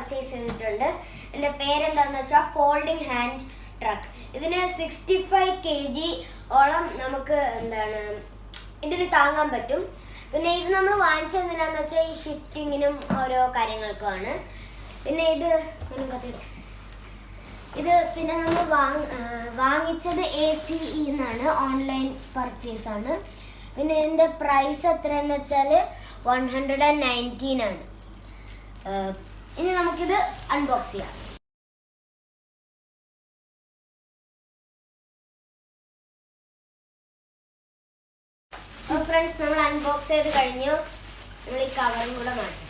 Purchase ചെയ്തിട്ടുണ്ട്. എൻ്റെ പേരെന്താണെന്ന് വെച്ചാൽ ഫോൾഡിങ് ഹാൻഡ് ട്രക്ക്. ഇതിന് 65 kg ഓളം നമുക്ക് ഇതിന് താങ്ങാൻ പറ്റും. പിന്നെ ഇത് നമ്മൾ വാങ്ങിച്ചത് എന്തിനാന്ന് വെച്ചാൽ ഈ ഷിഫ്റ്റിങ്ങിനും ഓരോ കാര്യങ്ങൾക്കുമാണ്. പിന്നെ ഇത് പിന്നെ നമ്മൾ വാങ്ങിച്ചത് ACE എന്നാണ്, ഓൺലൈൻ പർച്ചേസ് ആണ്. പിന്നെ ഇതിൻ്റെ പ്രൈസ് എത്രയെന്ന് വെച്ചാൽ 119 ആണ്. ഇനി നമുക്കിത് അൺബോക്സ് ചെയ്യാം. ഫ്രണ്ട്സ്, നമ്മൾ അൺബോക്സ് ചെയ്ത് കഴിഞ്ഞു. നമ്മൾ ഈ കവറും കൂടെ മാറ്റട്ടെ.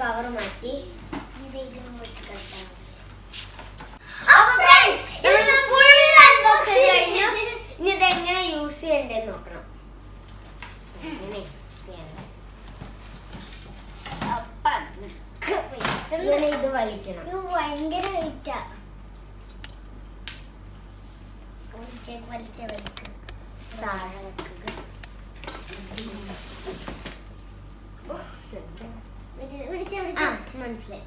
കവർ മാറ്റി ഫുൾ അൺബോക്സ് ചെയ്ത് കഴിഞ്ഞു. ഇനി ഇത് എങ്ങനെ യൂസ് ചെയ്യണ്ടെന്ന് നോക്കണം. ഇങ്ങനെ ഇത് വലിക്കണം. ഇത് ഭയങ്കര വെയിറ്റാ. താഴെ വെക്കുക. മനസ്സിലായി.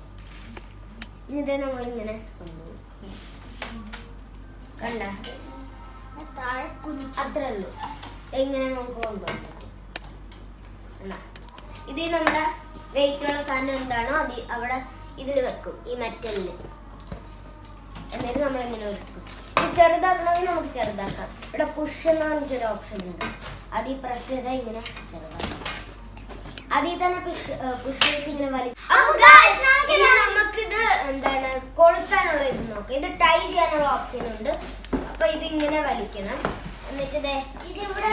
ഇത് നമ്മളിങ്ങനെ കണ്ട അത്രേ ഉള്ളൂ. എങ്ങനെ നമുക്ക് കൊണ്ടുപോകാൻ പറ്റും. ഇത് നമ്മുടെ വെയിറ്റ് ഉള്ള സാധനം എന്താണോ അത് അവിടെ ഇതിൽ വെക്കും, ഈ മെറ്റലില്. എന്നിട്ട് നമ്മളിങ്ങനെ വെക്കും. ഇത് ചെറുതാക്കണമെങ്കിൽ നമുക്ക് ചെറുതാക്കാം. ഇവിടെ പുഷ് എന്ന് പറഞ്ഞൊരു ഓപ്ഷൻ ഉണ്ട്. അത് ഈ പ്രസ് ചെയ്താൽ ഇങ്ങനെ ചെറുതാക്കാം. അതിൽ തന്നെ പുഷ് ചെയ്തിട്ട് ഇങ്ങനെ നമുക്കിത് കൊളുത്താനുള്ള ഇത് നോക്കാം. ഇത് ടൈ ചെയ്യാനുള്ള ഓപ്ഷൻ ഉണ്ട്. അപ്പൊ ഇത് ഇങ്ങനെ വലിക്കണം. എന്നിട്ട്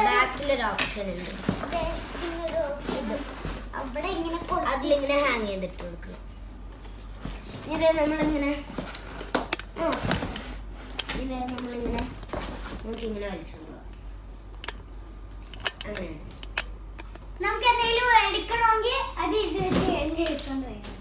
ബാക്കിലൊരു ഓപ്ഷൻ ഉണ്ട്. അതിലിങ്ങനെ ഹാങ് ചെയ്തിട്ട് കൊടുക്കുക. ഇത് നമ്മളിങ്ങനെ നമുക്കിങ്ങനെ വലിച്ചോണ്ടുക. അങ്ങനെയാണ്. നമുക്ക് എന്തെങ്കിലും എടുക്കണമെങ്കിൽ അത് ഇത് എടുക്കൊണ്ട് വരും.